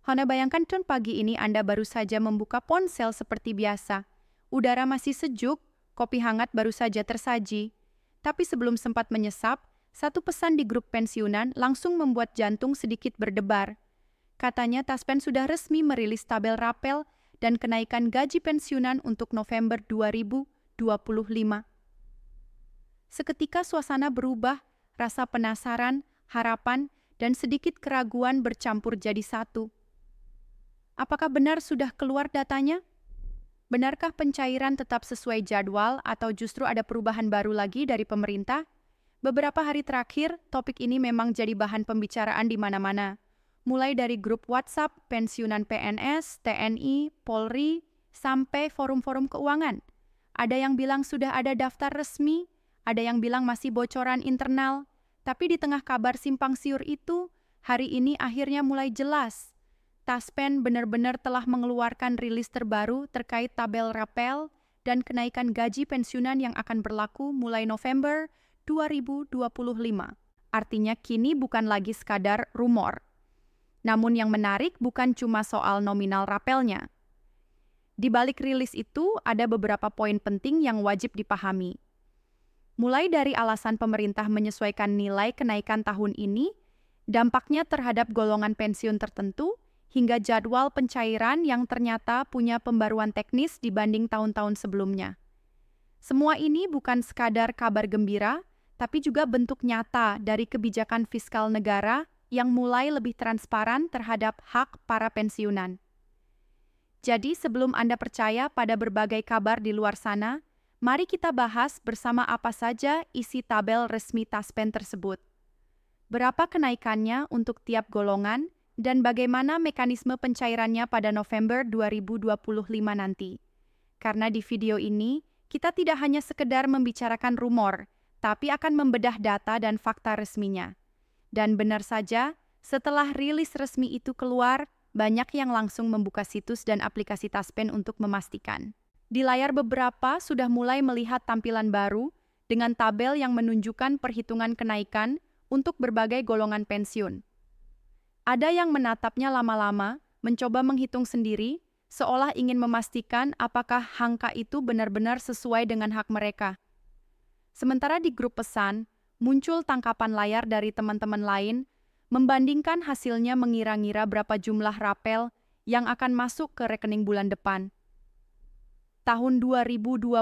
Hana bayangkan Tun, pagi ini Anda baru saja membuka ponsel seperti biasa. Udara masih sejuk, kopi hangat baru saja tersaji. Tapi sebelum sempat menyesap, satu pesan di grup pensiunan langsung membuat jantung sedikit berdebar. Katanya Taspen sudah resmi merilis tabel rapel dan kenaikan gaji pensiunan untuk November 2025. Seketika suasana berubah, rasa penasaran, harapan, dan sedikit keraguan bercampur jadi satu. Apakah benar sudah keluar datanya? Benarkah pencairan tetap sesuai jadwal atau justru ada perubahan baru lagi dari pemerintah? Beberapa hari terakhir, topik ini memang jadi bahan pembicaraan di mana-mana. Mulai dari grup WhatsApp, pensiunan PNS, TNI, Polri, sampai forum-forum keuangan. Ada yang bilang sudah ada daftar resmi, ada yang bilang masih bocoran internal. Tapi di tengah kabar simpang siur itu, hari ini akhirnya mulai jelas. Taspen benar-benar telah mengeluarkan rilis terbaru terkait tabel rapel dan kenaikan gaji pensiunan yang akan berlaku mulai November 2025. Artinya kini bukan lagi sekadar rumor. Namun yang menarik bukan cuma soal nominal rapelnya. Di balik rilis itu ada beberapa poin penting yang wajib dipahami. Mulai dari alasan pemerintah menyesuaikan nilai kenaikan tahun ini, dampaknya terhadap golongan pensiun tertentu, hingga jadwal pencairan yang ternyata punya pembaruan teknis dibanding tahun-tahun sebelumnya. Semua ini bukan sekadar kabar gembira, tapi juga bentuk nyata dari kebijakan fiskal negara yang mulai lebih transparan terhadap hak para pensiunan. Jadi sebelum Anda percaya pada berbagai kabar di luar sana, mari kita bahas bersama apa saja isi tabel resmi Taspen tersebut. Berapa kenaikannya untuk tiap golongan, dan bagaimana mekanisme pencairannya pada November 2025 nanti. Karena di video ini, kita tidak hanya sekedar membicarakan rumor, tapi akan membedah data dan fakta resminya. Dan benar saja, setelah rilis resmi itu keluar, banyak yang langsung membuka situs dan aplikasi Taspen untuk memastikan. Di layar beberapa sudah mulai melihat tampilan baru dengan tabel yang menunjukkan perhitungan kenaikan untuk berbagai golongan pensiun. Ada yang menatapnya lama-lama, mencoba menghitung sendiri, seolah ingin memastikan apakah angka itu benar-benar sesuai dengan hak mereka. Sementara di grup pesan, muncul tangkapan layar dari teman-teman lain, membandingkan hasilnya mengira-ngira berapa jumlah rapel yang akan masuk ke rekening bulan depan. Tahun 2025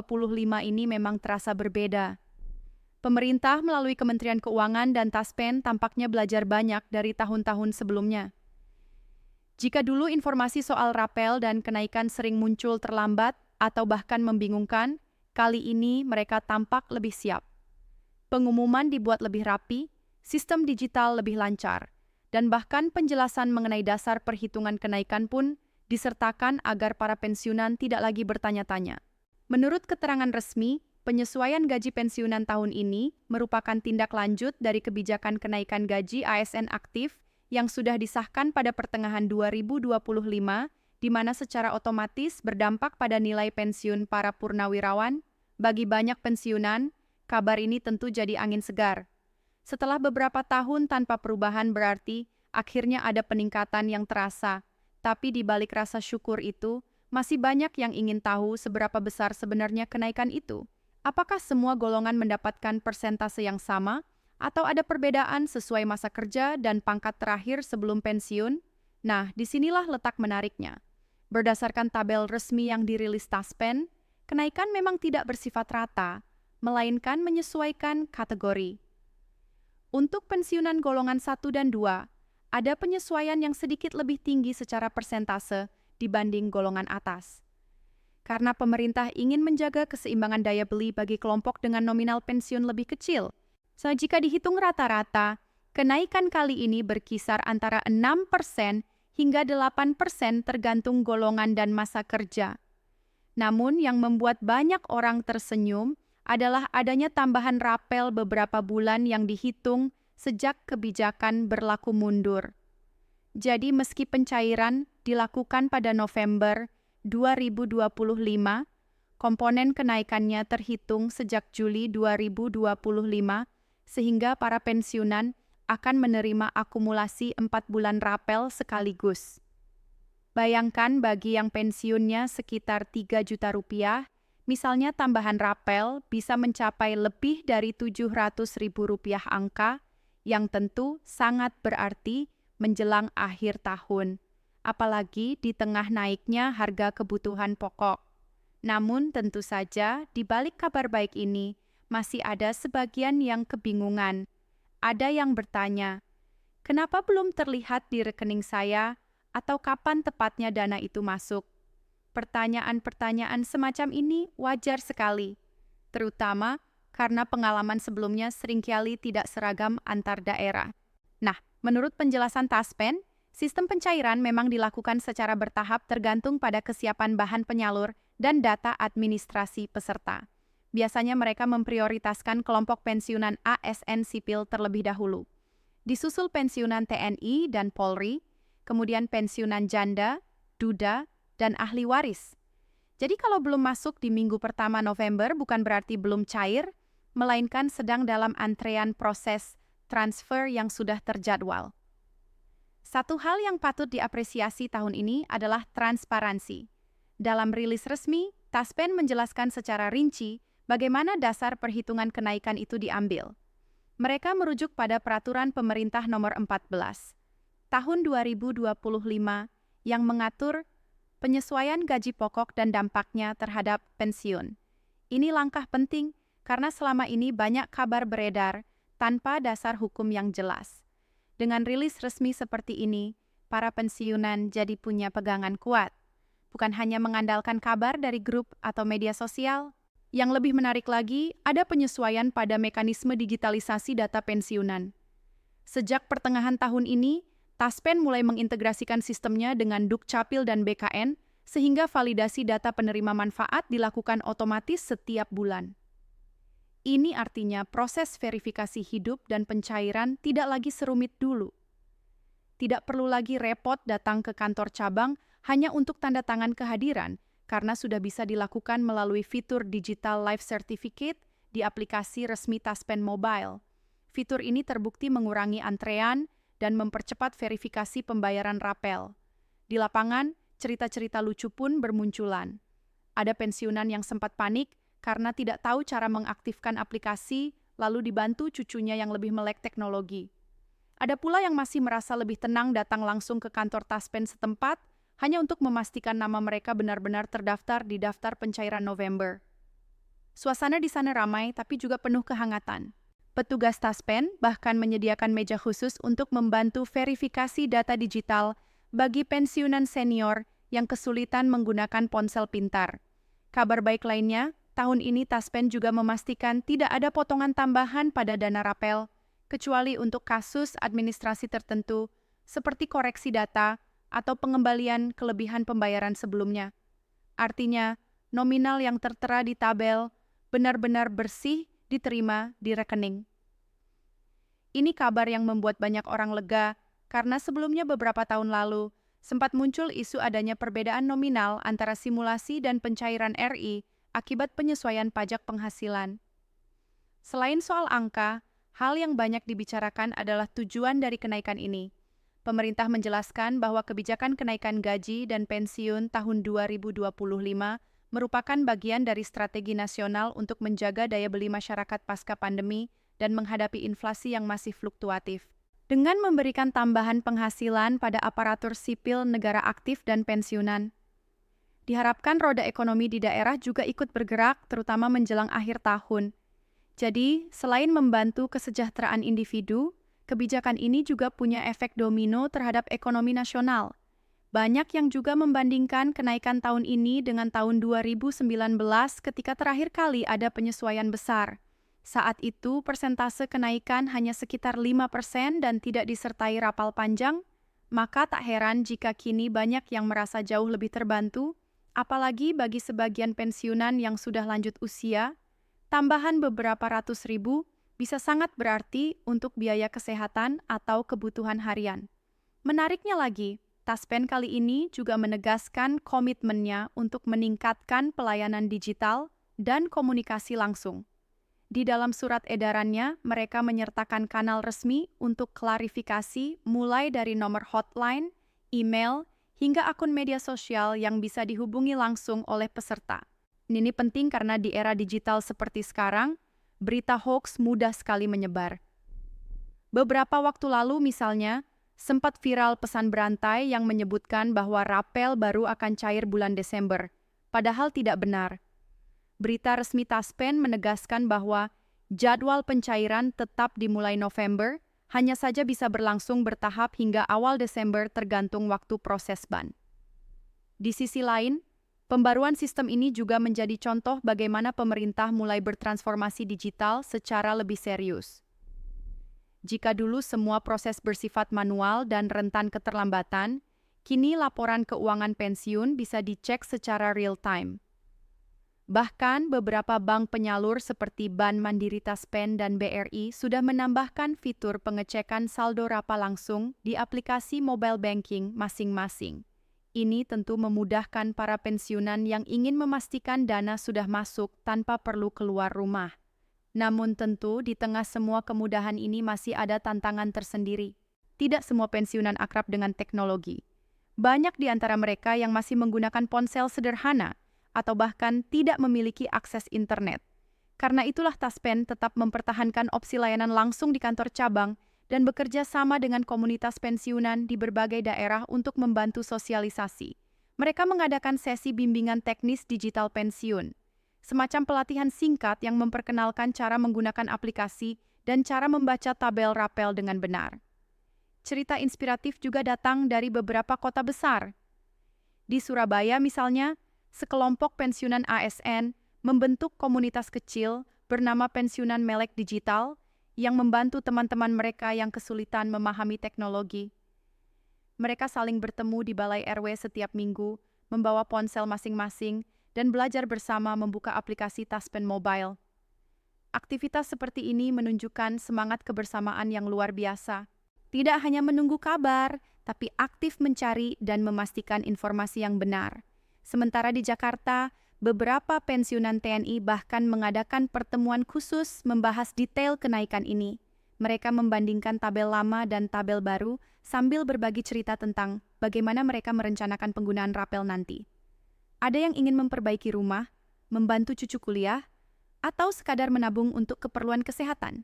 ini memang terasa berbeda. Pemerintah melalui Kementerian Keuangan dan Taspen tampaknya belajar banyak dari tahun-tahun sebelumnya. Jika dulu informasi soal rapel dan kenaikan sering muncul terlambat atau bahkan membingungkan, kali ini mereka tampak lebih siap. Pengumuman dibuat lebih rapi, sistem digital lebih lancar, dan bahkan penjelasan mengenai dasar perhitungan kenaikan pun disertakan agar para pensiunan tidak lagi bertanya-tanya. Menurut keterangan resmi, penyesuaian gaji pensiunan tahun ini merupakan tindak lanjut dari kebijakan kenaikan gaji ASN aktif yang sudah disahkan pada pertengahan 2025, di mana secara otomatis berdampak pada nilai pensiun para purnawirawan. Bagi banyak pensiunan, kabar ini tentu jadi angin segar. Setelah beberapa tahun tanpa perubahan berarti, akhirnya ada peningkatan yang terasa. Tapi di balik rasa syukur itu, masih banyak yang ingin tahu seberapa besar sebenarnya kenaikan itu. Apakah semua golongan mendapatkan persentase yang sama, atau ada perbedaan sesuai masa kerja dan pangkat terakhir sebelum pensiun? Nah, disinilah letak menariknya. Berdasarkan tabel resmi yang dirilis Taspen, kenaikan memang tidak bersifat rata, melainkan menyesuaikan kategori. Untuk pensiunan golongan 1 dan 2, ada penyesuaian yang sedikit lebih tinggi secara persentase dibanding golongan atas. Karena pemerintah ingin menjaga keseimbangan daya beli bagi kelompok dengan nominal pensiun lebih kecil. So, jika dihitung rata-rata, kenaikan kali ini berkisar antara 6% hingga 8% tergantung golongan dan masa kerja. Namun yang membuat banyak orang tersenyum adalah adanya tambahan rapel beberapa bulan yang dihitung sejak kebijakan berlaku mundur. Jadi meski pencairan dilakukan pada November 2025, komponen kenaikannya terhitung sejak Juli 2025, sehingga para pensiunan akan menerima akumulasi 4 bulan rapel sekaligus. Bayangkan bagi yang pensiunnya sekitar 3 juta rupiah, misalnya tambahan rapel bisa mencapai lebih dari 700 ribu rupiah angka, yang tentu sangat berarti menjelang akhir tahun, apalagi di tengah naiknya harga kebutuhan pokok. Namun tentu saja di balik kabar baik ini masih ada sebagian yang kebingungan. Ada yang bertanya, kenapa belum terlihat di rekening saya atau kapan tepatnya dana itu masuk? Pertanyaan-pertanyaan semacam ini wajar sekali, terutama karena pengalaman sebelumnya seringkali tidak seragam antar daerah. Nah, menurut penjelasan Taspen, sistem pencairan memang dilakukan secara bertahap tergantung pada kesiapan bahan penyalur dan data administrasi peserta. Biasanya mereka memprioritaskan kelompok pensiunan ASN sipil terlebih dahulu. Disusul pensiunan TNI dan Polri, kemudian pensiunan janda, duda, dan ahli waris. Jadi kalau belum masuk di minggu pertama November bukan berarti belum cair, melainkan sedang dalam antrean proses transfer yang sudah terjadwal. Satu hal yang patut diapresiasi tahun ini adalah transparansi. Dalam rilis resmi, Taspen menjelaskan secara rinci bagaimana dasar perhitungan kenaikan itu diambil. Mereka merujuk pada Peraturan Pemerintah Nomor 14 Tahun 2025 yang mengatur penyesuaian gaji pokok dan dampaknya terhadap pensiun. Ini langkah penting karena selama ini banyak kabar beredar tanpa dasar hukum yang jelas. Dengan rilis resmi seperti ini, para pensiunan jadi punya pegangan kuat. Bukan hanya mengandalkan kabar dari grup atau media sosial. Yang lebih menarik lagi, ada penyesuaian pada mekanisme digitalisasi data pensiunan. Sejak pertengahan tahun ini, Taspen mulai mengintegrasikan sistemnya dengan Dukcapil dan BKN, sehingga validasi data penerima manfaat dilakukan otomatis setiap bulan. Ini artinya proses verifikasi hidup dan pencairan tidak lagi serumit dulu. Tidak perlu lagi repot datang ke kantor cabang hanya untuk tanda tangan kehadiran, karena sudah bisa dilakukan melalui fitur Digital Life Certificate di aplikasi resmi Taspen Mobile. Fitur ini terbukti mengurangi antrean dan mempercepat verifikasi pembayaran rapel. Di lapangan, cerita-cerita lucu pun bermunculan. Ada pensiunan yang sempat panik karena tidak tahu cara mengaktifkan aplikasi, lalu dibantu cucunya yang lebih melek teknologi. Ada pula yang masih merasa lebih tenang datang langsung ke kantor Taspen setempat, hanya untuk memastikan nama mereka benar-benar terdaftar di daftar pencairan November. Suasana di sana ramai tapi juga penuh kehangatan. Petugas Taspen bahkan menyediakan meja khusus untuk membantu verifikasi data digital bagi pensiunan senior yang kesulitan menggunakan ponsel pintar. Kabar baik lainnya, tahun ini Taspen juga memastikan tidak ada potongan tambahan pada dana rapel, kecuali untuk kasus administrasi tertentu seperti koreksi data atau pengembalian kelebihan pembayaran sebelumnya. Artinya, nominal yang tertera di tabel benar-benar bersih diterima di rekening. Ini kabar yang membuat banyak orang lega karena sebelumnya beberapa tahun lalu sempat muncul isu adanya perbedaan nominal antara simulasi dan pencairan RI akibat penyesuaian pajak penghasilan. Selain soal angka, hal yang banyak dibicarakan adalah tujuan dari kenaikan ini. Pemerintah menjelaskan bahwa kebijakan kenaikan gaji dan pensiun tahun 2025 merupakan bagian dari strategi nasional untuk menjaga daya beli masyarakat pasca pandemi dan menghadapi inflasi yang masih fluktuatif. Dengan memberikan tambahan penghasilan pada aparatur sipil negara aktif dan pensiunan, diharapkan roda ekonomi di daerah juga ikut bergerak, terutama menjelang akhir tahun. Jadi, selain membantu kesejahteraan individu, kebijakan ini juga punya efek domino terhadap ekonomi nasional. Banyak yang juga membandingkan kenaikan tahun ini dengan tahun 2019 ketika terakhir kali ada penyesuaian besar. Saat itu, persentase kenaikan hanya sekitar 5% dan tidak disertai rapal panjang, maka tak heran jika kini banyak yang merasa jauh lebih terbantu, apalagi bagi sebagian pensiunan yang sudah lanjut usia, tambahan beberapa ratus ribu bisa sangat berarti untuk biaya kesehatan atau kebutuhan harian. Menariknya lagi, Taspen kali ini juga menegaskan komitmennya untuk meningkatkan pelayanan digital dan komunikasi langsung. Di dalam surat edarannya, mereka menyertakan kanal resmi untuk klarifikasi mulai dari nomor hotline, email, hingga akun media sosial yang bisa dihubungi langsung oleh peserta. Ini penting karena di era digital seperti sekarang, berita hoax mudah sekali menyebar. Beberapa waktu lalu misalnya, sempat viral pesan berantai yang menyebutkan bahwa rapel baru akan cair bulan Desember, padahal tidak benar. Berita resmi Taspen menegaskan bahwa jadwal pencairan tetap dimulai November, hanya saja bisa berlangsung bertahap hingga awal Desember tergantung waktu proses ban. Di sisi lain, pembaruan sistem ini juga menjadi contoh bagaimana pemerintah mulai bertransformasi digital secara lebih serius. Jika dulu semua proses bersifat manual dan rentan keterlambatan, kini laporan keuangan pensiun bisa dicek secara real-time. Bahkan beberapa bank penyalur seperti Bank Mandiri Taspen dan BRI sudah menambahkan fitur pengecekan saldo rapa langsung di aplikasi mobile banking masing-masing. Ini tentu memudahkan para pensiunan yang ingin memastikan dana sudah masuk tanpa perlu keluar rumah. Namun tentu di tengah semua kemudahan ini masih ada tantangan tersendiri. Tidak semua pensiunan akrab dengan teknologi. Banyak di antara mereka yang masih menggunakan ponsel sederhana atau bahkan tidak memiliki akses internet. Karena itulah Taspen tetap mempertahankan opsi layanan langsung di kantor cabang dan bekerja sama dengan komunitas pensiunan di berbagai daerah untuk membantu sosialisasi. Mereka mengadakan sesi bimbingan teknis digital pensiun, semacam pelatihan singkat yang memperkenalkan cara menggunakan aplikasi dan cara membaca tabel rapel dengan benar. Cerita inspiratif juga datang dari beberapa kota besar. Di Surabaya misalnya, sekelompok pensiunan ASN membentuk komunitas kecil bernama Pensiunan Melek Digital yang membantu teman-teman mereka yang kesulitan memahami teknologi. Mereka saling bertemu di Balai RW setiap minggu, membawa ponsel masing-masing, dan belajar bersama membuka aplikasi Taspen Mobile. Aktivitas seperti ini menunjukkan semangat kebersamaan yang luar biasa. Tidak hanya menunggu kabar, tapi aktif mencari dan memastikan informasi yang benar. Sementara di Jakarta, beberapa pensiunan TNI bahkan mengadakan pertemuan khusus membahas detail kenaikan ini. Mereka membandingkan tabel lama dan tabel baru sambil berbagi cerita tentang bagaimana mereka merencanakan penggunaan rapel nanti. Ada yang ingin memperbaiki rumah, membantu cucu kuliah, atau sekadar menabung untuk keperluan kesehatan.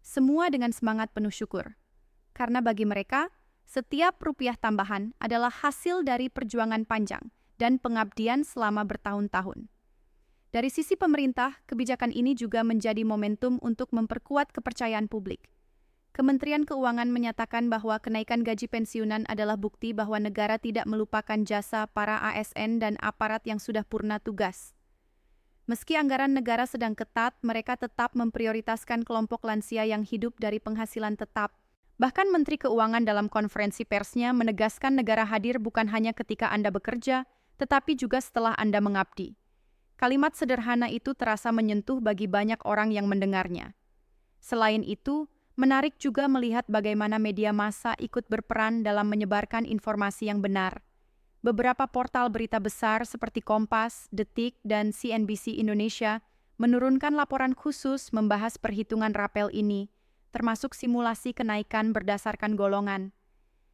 Semua dengan semangat penuh syukur. Karena bagi mereka, setiap rupiah tambahan adalah hasil dari perjuangan panjang dan pengabdian selama bertahun-tahun. Dari sisi pemerintah, kebijakan ini juga menjadi momentum untuk memperkuat kepercayaan publik. Kementerian Keuangan menyatakan bahwa kenaikan gaji pensiunan adalah bukti bahwa negara tidak melupakan jasa para ASN dan aparat yang sudah purna tugas. Meski anggaran negara sedang ketat, mereka tetap memprioritaskan kelompok lansia yang hidup dari penghasilan tetap. Bahkan Menteri Keuangan dalam konferensi persnya menegaskan negara hadir bukan hanya ketika Anda bekerja, tetapi juga setelah Anda mengabdi. Kalimat sederhana itu terasa menyentuh bagi banyak orang yang mendengarnya. Selain itu, menarik juga melihat bagaimana media massa ikut berperan dalam menyebarkan informasi yang benar. Beberapa portal berita besar seperti Kompas, Detik, dan CNBC Indonesia menurunkan laporan khusus membahas perhitungan rapel ini, termasuk simulasi kenaikan berdasarkan golongan.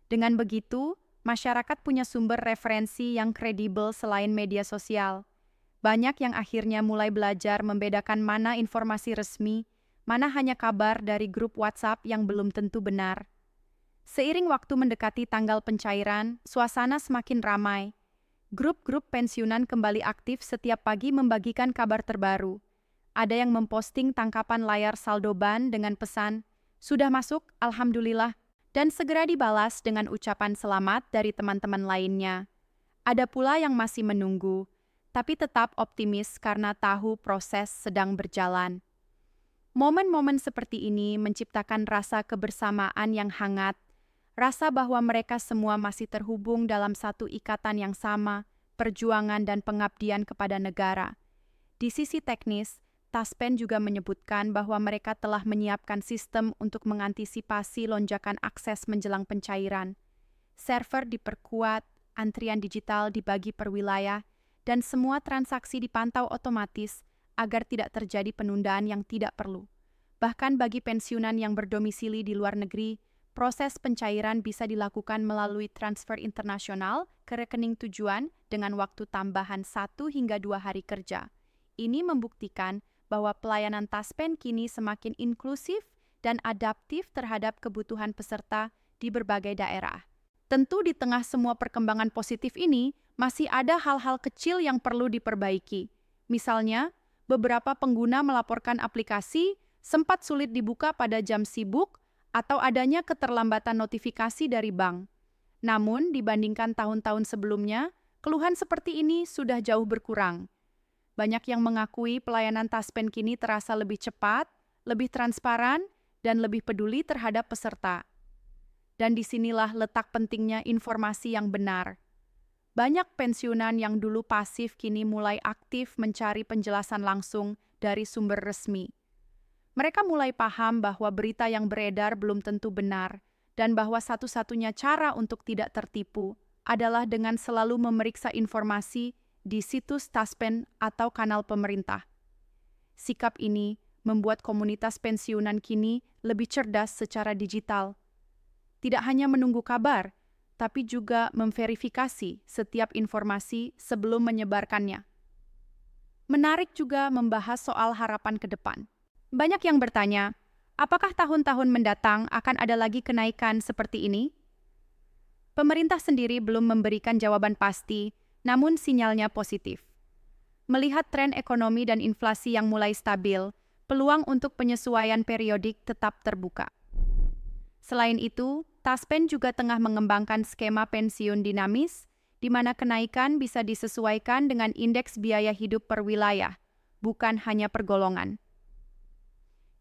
Dengan begitu, masyarakat punya sumber referensi yang kredibel selain media sosial. Banyak yang akhirnya mulai belajar membedakan mana informasi resmi, mana hanya kabar dari grup WhatsApp yang belum tentu benar. Seiring waktu mendekati tanggal pencairan, suasana semakin ramai. Grup-grup pensiunan kembali aktif setiap pagi membagikan kabar terbaru. Ada yang memposting tangkapan layar saldo ban dengan pesan, "Sudah masuk, Alhamdulillah," dan segera dibalas dengan ucapan selamat dari teman-teman lainnya. Ada pula yang masih menunggu, tapi tetap optimis karena tahu proses sedang berjalan. Momen-momen seperti ini menciptakan rasa kebersamaan yang hangat, rasa bahwa mereka semua masih terhubung dalam satu ikatan yang sama, perjuangan dan pengabdian kepada negara. Di sisi teknis, Taspen juga menyebutkan bahwa mereka telah menyiapkan sistem untuk mengantisipasi lonjakan akses menjelang pencairan. Server diperkuat, antrian digital dibagi per wilayah, dan semua transaksi dipantau otomatis agar tidak terjadi penundaan yang tidak perlu. Bahkan bagi pensiunan yang berdomisili di luar negeri, Proses pencairan bisa dilakukan melalui transfer internasional ke rekening tujuan dengan waktu tambahan 1 hingga 2 hari kerja. Ini membuktikan bahwa pelayanan Taspen kini semakin inklusif dan adaptif terhadap kebutuhan peserta di berbagai daerah. Tentu di tengah semua perkembangan positif ini, masih ada hal-hal kecil yang perlu diperbaiki. Misalnya, beberapa pengguna melaporkan aplikasi sempat sulit dibuka pada jam sibuk atau adanya keterlambatan notifikasi dari bank. Namun, dibandingkan tahun-tahun sebelumnya, keluhan seperti ini sudah jauh berkurang. Banyak yang mengakui pelayanan Taspen kini terasa lebih cepat, lebih transparan, dan lebih peduli terhadap peserta. Dan disinilah letak pentingnya informasi yang benar. Banyak pensiunan yang dulu pasif kini mulai aktif mencari penjelasan langsung dari sumber resmi. Mereka mulai paham bahwa berita yang beredar belum tentu benar dan bahwa satu-satunya cara untuk tidak tertipu adalah dengan selalu memeriksa informasi di situs Taspen atau kanal pemerintah. Sikap ini membuat komunitas pensiunan kini lebih cerdas secara digital. Tidak hanya menunggu kabar, tapi juga memverifikasi setiap informasi sebelum menyebarkannya. Menarik juga membahas soal harapan ke depan. Banyak yang bertanya, apakah tahun-tahun mendatang akan ada lagi kenaikan seperti ini? Pemerintah sendiri belum memberikan jawaban pasti, namun sinyalnya positif. Melihat tren ekonomi dan inflasi yang mulai stabil, peluang untuk penyesuaian periodik tetap terbuka. Selain itu, Taspen juga tengah mengembangkan skema pensiun dinamis, di mana kenaikan bisa disesuaikan dengan indeks biaya hidup per wilayah, bukan hanya per golongan.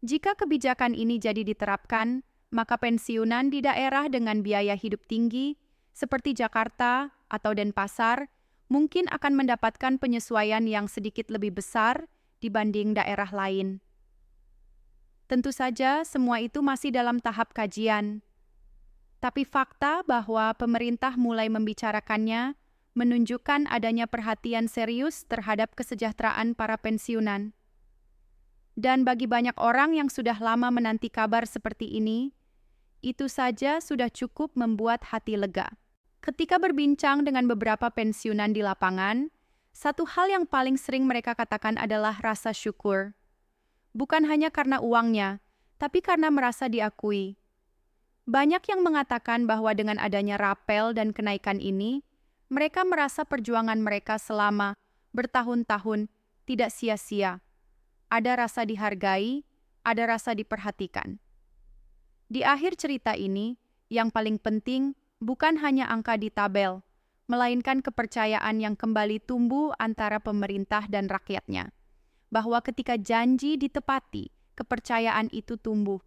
Jika kebijakan ini jadi diterapkan, maka pensiunan di daerah dengan biaya hidup tinggi, seperti Jakarta atau Denpasar, mungkin akan mendapatkan penyesuaian yang sedikit lebih besar dibanding daerah lain. Tentu saja, semua itu masih dalam tahap kajian. Tapi fakta bahwa pemerintah mulai membicarakannya menunjukkan adanya perhatian serius terhadap kesejahteraan para pensiunan. Dan bagi banyak orang yang sudah lama menanti kabar seperti ini, itu saja sudah cukup membuat hati lega. Ketika berbincang dengan beberapa pensiunan di lapangan, satu hal yang paling sering mereka katakan adalah rasa syukur. Bukan hanya karena uangnya, tapi karena merasa diakui. Banyak yang mengatakan bahwa dengan adanya rapel dan kenaikan ini, mereka merasa perjuangan mereka selama bertahun-tahun tidak sia-sia. Ada rasa dihargai, ada rasa diperhatikan. Di akhir cerita ini, yang paling penting bukan hanya angka di tabel, melainkan kepercayaan yang kembali tumbuh antara pemerintah dan rakyatnya. Bahwa ketika janji ditepati, kepercayaan itu tumbuh.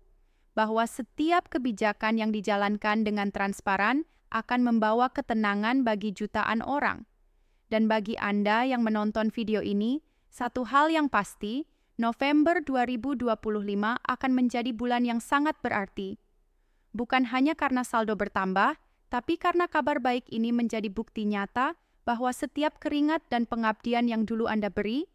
Bahwa setiap kebijakan yang dijalankan dengan transparan akan membawa ketenangan bagi jutaan orang. Dan bagi Anda yang menonton video ini, satu hal yang pasti, November 2025 akan menjadi bulan yang sangat berarti. Bukan hanya karena saldo bertambah, tapi karena kabar baik ini menjadi bukti nyata bahwa setiap keringat dan pengabdian yang dulu Anda beri